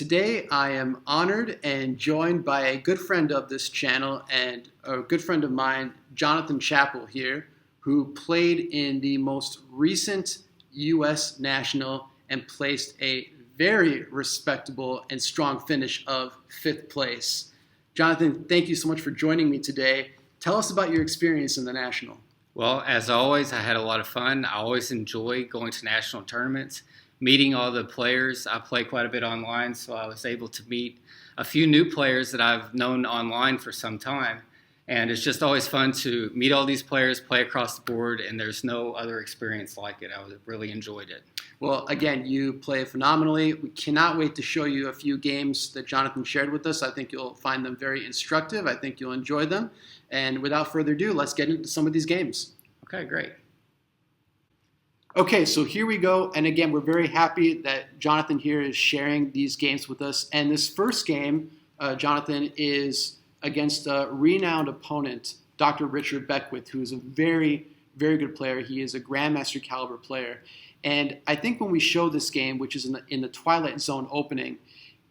Today, I am honored and joined by a good friend of this channel and a good friend of mine, Jonathan Chappell here, who played in the most recent U.S. National and placed a very respectable and strong finish of 5th place. Jonathan, thank you so much for joining me today. Tell us about your experience in the National. Well, as always, I had a lot of fun. I always enjoy going to national tournaments, meeting all the players. I play quite a bit online, so I was able to meet a few new players that I've known online for some time. And it's just always fun to meet all these players, play across the board, and there's no other experience like it. I really enjoyed it. Well, again, you play phenomenally. We cannot wait to show you a few games that Jonathan shared with us. I think you'll find them very instructive. I think you'll enjoy them. And without further ado, let's get into some of these games. Okay, great. Okay, so here we go. And again, we're very happy that Jonathan here is sharing these games with us. And this first game, Jonathan, is against a renowned opponent, Dr. Richard Beckwith, who is a very, very good player. He is a grandmaster caliber player. And I think when we show this game, which is in the Twilight Zone opening,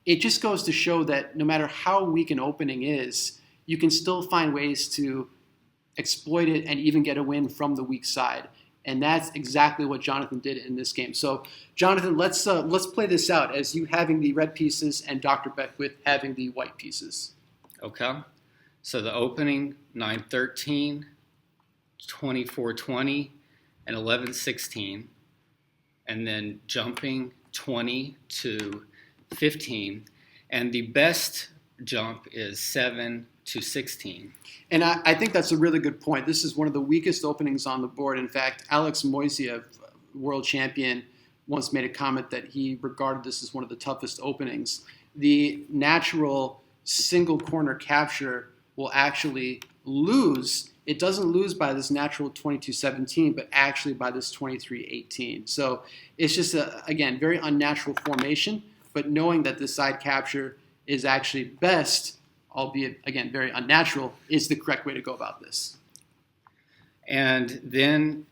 it just goes to show that no matter how weak an opening is, you can still find ways to exploit it and even get a win from the weak side. And that's exactly what Jonathan did in this game. So, Jonathan, let's play this out as you having the red pieces and Dr. Beckwith having the white pieces. Okay. So the opening, 9-13, 24-20, and 11-16. And then jumping 20 to 15. And the best jump is 7 to 16. And I think that's a really good point. This is one of the weakest openings on the board. In fact, Alex Moiseev, world champion, once made a comment that he regarded this as one of the toughest openings. The natural single corner capture will actually lose. It doesn't lose by this natural 22-17, but actually by this 23-18. So it's just, again, very unnatural formation, but knowing that the side capture is actually best, albeit, again, very unnatural, is the correct way to go about this. And then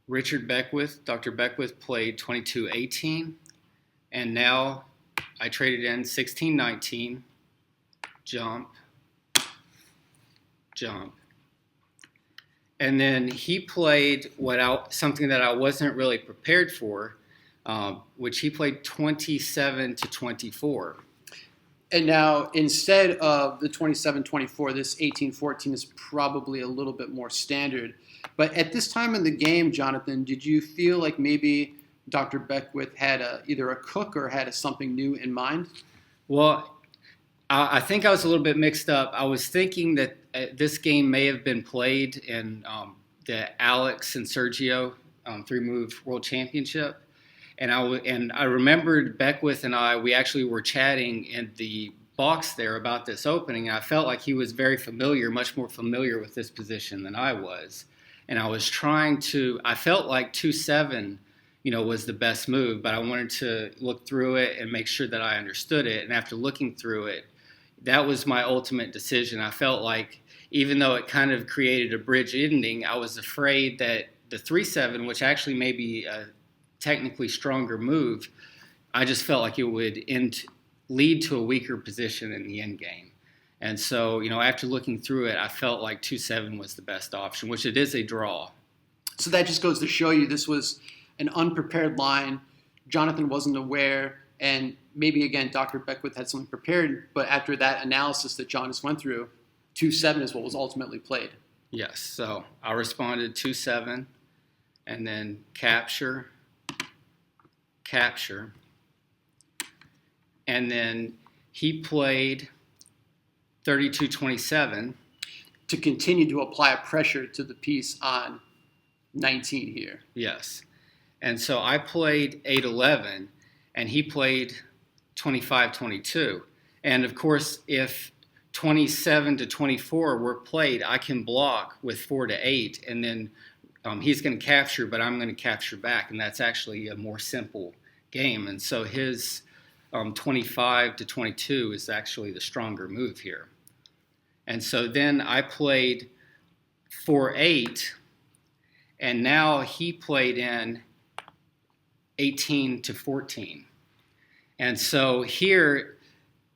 Richard Beckwith, Dr. Beckwith, played 22-18, and now I traded in 16-19, jump, jump. And then he played something that I wasn't really prepared for, which he played 27-24. And now, instead of the 27-24, this 18-14 is probably a little bit more standard. But at this time in the game, Jonathan, did you feel like maybe Dr. Beckwith had either a cook or had something new in mind? Well, I think I was a little bit mixed up. I was thinking that this game may have been played in the Alex and Sergio 3-move World Championship. And I remembered Beckwith and we actually were chatting in the box there about this opening. And I felt like he was very familiar, much more familiar with this position than I was. And I felt like 2-7, was the best move, but I wanted to look through it and make sure that I understood it. And after looking through it, that was my ultimate decision. I felt like even though it kind of created a bridge ending, I was afraid that the 3-7, which actually may be a technically stronger move, I just felt like it would lead to a weaker position in the end game. And so, after looking through it, I felt like 2-7 was the best option, which it is a draw. So that just goes to show you this was an unprepared line. Jonathan wasn't aware, and maybe, again, Dr. Beckwith had something prepared, but after that analysis that John just went through, 2-7 is what was ultimately played. Yes, so I responded 2-7, and then capture, and then he played 32-27 to continue to apply a pressure to the piece on 19 here. Yes, and so I played 8-11, and he played 25-22. And of course, if 27-24 were played, I can block with 4-8, and then he's going to capture, but I'm going to capture back, and that's actually a more simple game. And so his 25-22 is actually the stronger move here. And so then I played 4-8, and now he played in 18-14. And so here,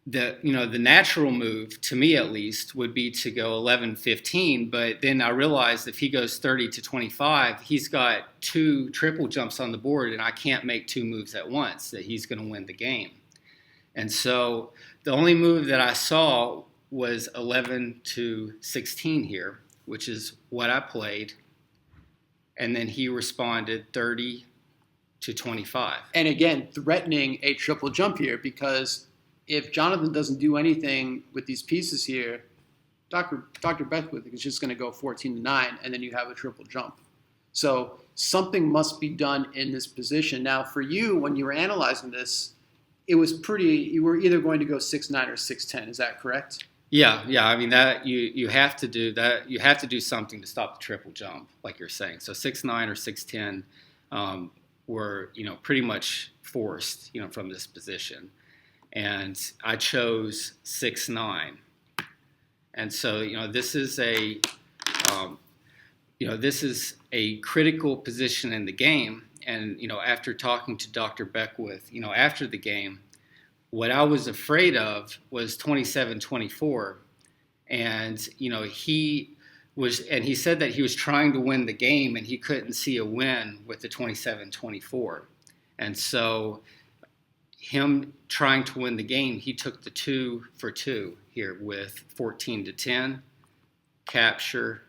the natural move, to me at least, would be to go 11-15. But then I realized if he goes 30-25, he's got 2 triple jumps on the board, and I can't make 2 moves at once, that he's going to win the game. And so the only move that I saw was 11-16 here, which is what I played. And then he responded 30-25. And again, threatening a triple jump here, because if Jonathan doesn't do anything with these pieces here, Dr. Beckwith is just going to go 14-9, and then you have a triple jump. So something must be done in this position. Now, for you, when you were analyzing this, it was you were either going to go 6-9 or 6-10. Is that correct? Yeah. I mean, that you have to do that. You have to do something to stop the triple jump, like you're saying. So 6-9 or 6-10 were pretty much forced from this position, and I chose 6-9. And so this is a critical position in the game. And after talking to Dr. Beckwith, after the game, what I was afraid of was 27-24, and he said that he was trying to win the game and he couldn't see a win with the 27-24, and so him trying to win the game, he took the 2 for 2 here with 14-10, capture,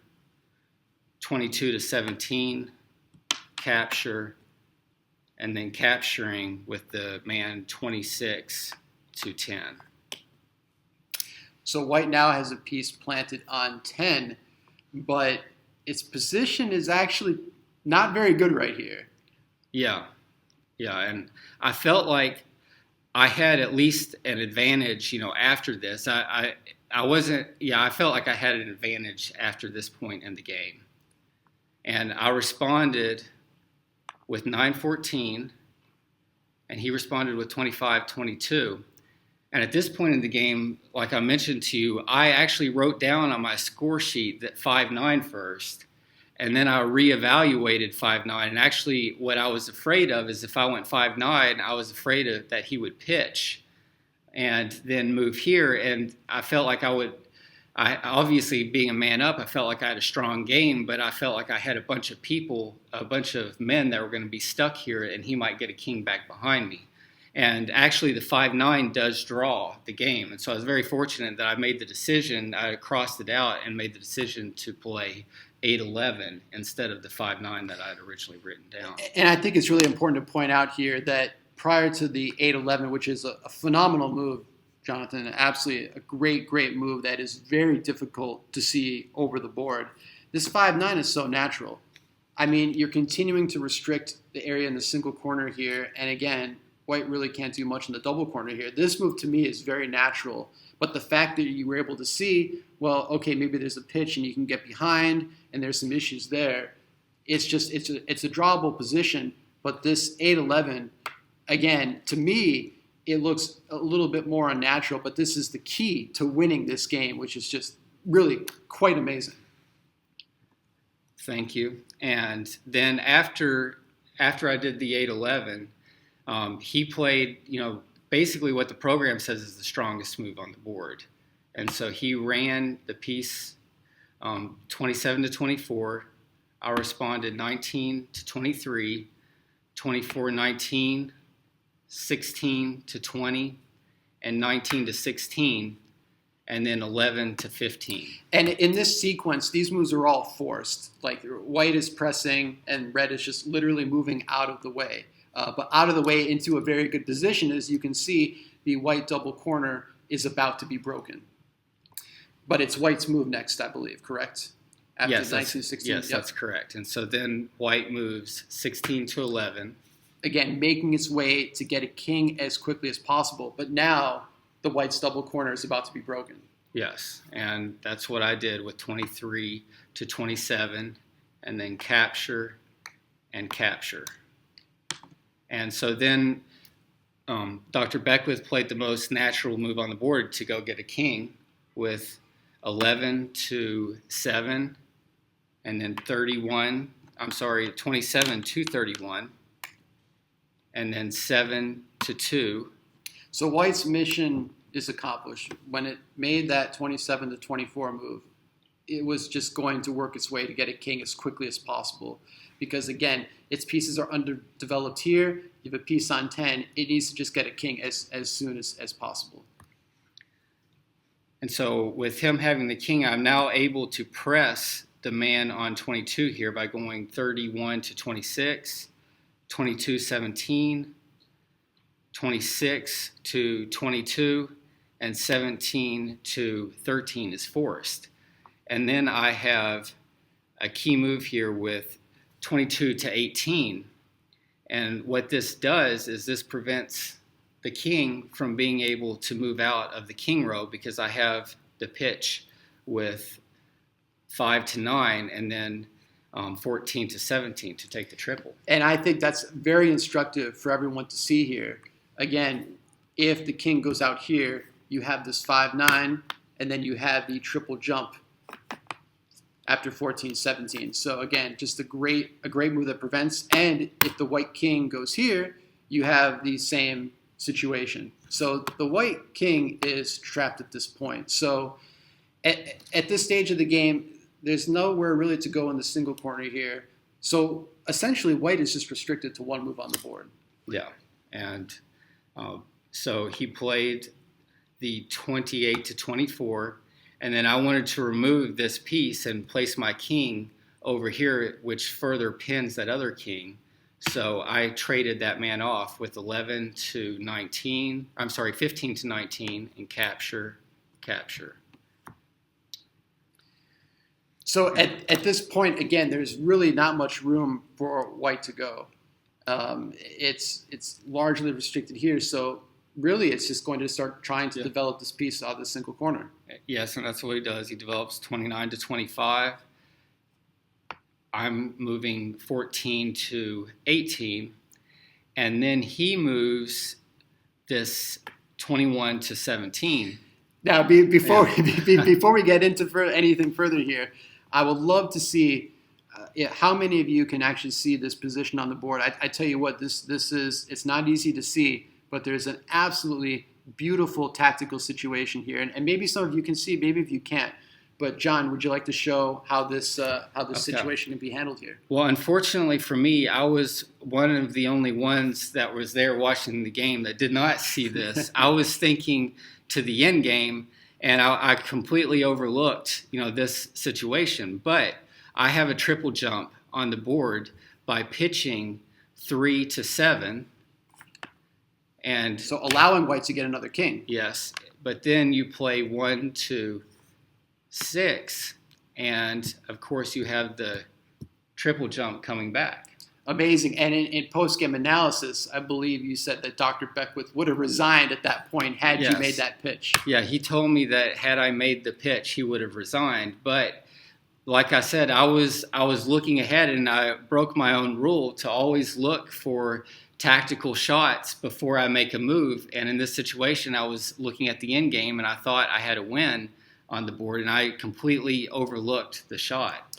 22-17, capture, and then capturing with the man 26-10. So white now has a piece planted on 10, but its position is actually not very good right here. Yeah, and I felt like I had at least an advantage, after this. I felt like I had an advantage after this point in the game. And I responded with 9-14, and he responded with 25-22. And at this point in the game, like I mentioned to you, I actually wrote down on my score sheet that 5-9 first, and then I reevaluated 5-9. And actually, what I was afraid of is if I went 5-9, I was afraid that he would pitch and then move here. And I felt like obviously being a man up, I felt like I had a strong game, but I felt like I had a bunch of men that were going to be stuck here, and he might get a king back behind me. And actually, the 5-9 does draw the game. And so I was very fortunate that I made the decision, I crossed it out and made the decision to play 8-11 instead of the 5-9 that I had originally written down. And I think it's really important to point out here that prior to the 8-11, which is a phenomenal move, Jonathan, absolutely a great move that is very difficult to see over the board. This 5-9 is so natural. I mean, you're continuing to restrict the area in the single corner here, and again, white really can't do much in the double corner here. This move to me is very natural, but the fact that you were able to see, well, okay, maybe there's a pitch and you can get behind, and there's some issues there. It's a drawable position, but this 8-11, again, to me, it looks a little bit more unnatural, but this is the key to winning this game, which is just really quite amazing. Thank you. And then after I did the 8-11, he played, basically what the program says is the strongest move on the board. And so he ran the piece 27-24. I responded 19-23, 24-19, 16-20, and 19-16, and then 11-15. And in this sequence, these moves are all forced. Like white is pressing and red is just literally moving out of the way. But out of the way into a very good position. As you can see, the white double corner is about to be broken. But it's white's move next, I believe, correct? After yes, 19-16. Yes, yep. That's correct. And so then white moves 16-11. Again, making its way to get a king as quickly as possible. But now the white's double corner is about to be broken. Yes, and that's what I did with 23-27, and then capture and capture. And so then Dr. Beckwith played the most natural move on the board to go get a king with 11-7, and then 27-31, and then 7-2, So White's mission is accomplished. When it made that 27 to 24 move, it was just going to work its way to get a king as quickly as possible. Because again, its pieces are underdeveloped here. You have a piece on 10. It needs to just get a king as soon as possible. And so with him having the king, I'm now able to press the man on 22 here by going 31 to 26, 22, 17, 26 to 22, and 17 to 13 is forced. And then I have a key move here with 22 to 18. And what this does is this prevents the king from being able to move out of the king row because I have the pitch with 5 to 9 and then 14 to 17 to take the triple. And I think that's very instructive for everyone to see here. Again, if the king goes out here, you have this 5-9, and then you have the triple jump after 14-17. So again, just a great move that prevents. And if the white king goes here, you have the same situation. So the white king is trapped at this point. So at this stage of the game, there's nowhere really to go in the single corner here. So essentially, white is just restricted to one move on the board. Yeah, and so he played the 28 to 24, and then I wanted to remove this piece and place my king over here, which further pins that other king. So I traded that man off with 11 to 19. I'm sorry, 15 to 19, and capture. So at this point, again, there's really not much room for white to go. It's largely restricted here. So really, it's just going to start trying to develop this piece out of the single corner. Yes, and that's what he does. He develops 29 to 25. I'm moving 14 to 18, and then he moves this 21 to 17. Now, before we get into anything further here, I would love to see how many of you can actually see this position on the board. I tell you what, it's not easy to see, but there's an absolutely beautiful tactical situation here, and maybe some of you can see, maybe if you can't. But John, would you like to show how this situation can be handled here? Well, unfortunately for me, I was one of the only ones that was there watching the game that did not see this. I was thinking to the end game, and I completely overlooked, this situation. But I have a triple jump on the board by pitching 3 to 7, and so allowing white to get another king. Yes, but then you play 1 to 6, and of course you have the triple jump coming back. Amazing. And in post-game analysis, I believe you said that Dr. Beckwith would have resigned at that point had you made that pitch. Yeah, he told me that had I made the pitch, he would have resigned. But like I said, I was looking ahead, and I broke my own rule to always look for tactical shots before I make a move. And in this situation, I was looking at the end game, and I thought I had a win on the board, and I completely overlooked the shot.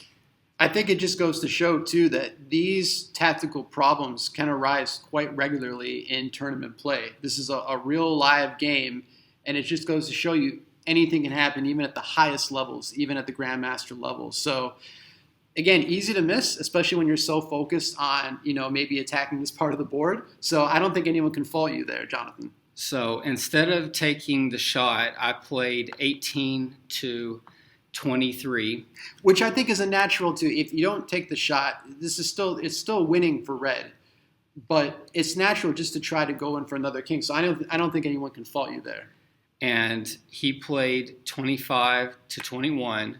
I think it just goes to show, too, that these tactical problems can arise quite regularly in tournament play. This is a real live game, and it just goes to show you anything can happen, even at the highest levels, even at the grandmaster level. So, again, easy to miss, especially when you're so focused on, maybe attacking this part of the board. So I don't think anyone can fault you there, Jonathan. So instead of taking the shot, I played 18 to 23, which I think is a natural too. If you don't take the shot, it's still winning for red, but it's natural just to try to go in for another king. So I don't think anyone can fault you there. And he played 25 to 21.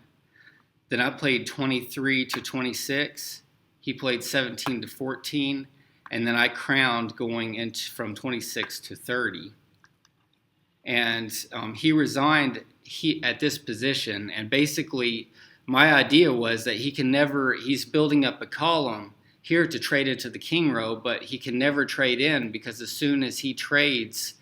Then I played 23 to 26. He played 17 to 14. And then I crowned going into from 26 to 30. And he resigned at this position. And basically, my idea was that he's building up a column here to trade into the king row, but he can never trade in because as soon as he trades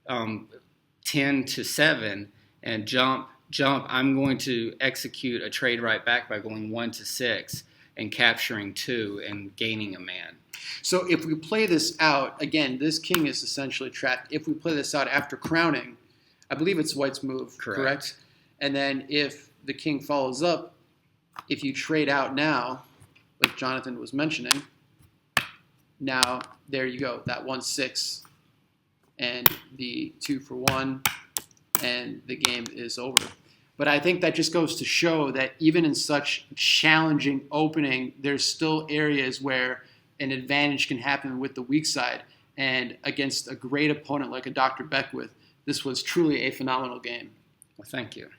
10 to 7 and jump, I'm going to execute a trade right back by going 1 to 6. and capturing 2 and gaining a man. So if we play this out, again, this king is essentially trapped. If we play this out after crowning, I believe it's white's move, correct? And then if the king follows up, if you trade out now, like Jonathan was mentioning, now there you go, that 1-6 and the 2 for 1, and the game is over. But I think that just goes to show that even in such challenging opening, there's still areas where an advantage can happen with the weak side. And against a great opponent like a Dr. Beckwith, this was truly a phenomenal game. Well, thank you.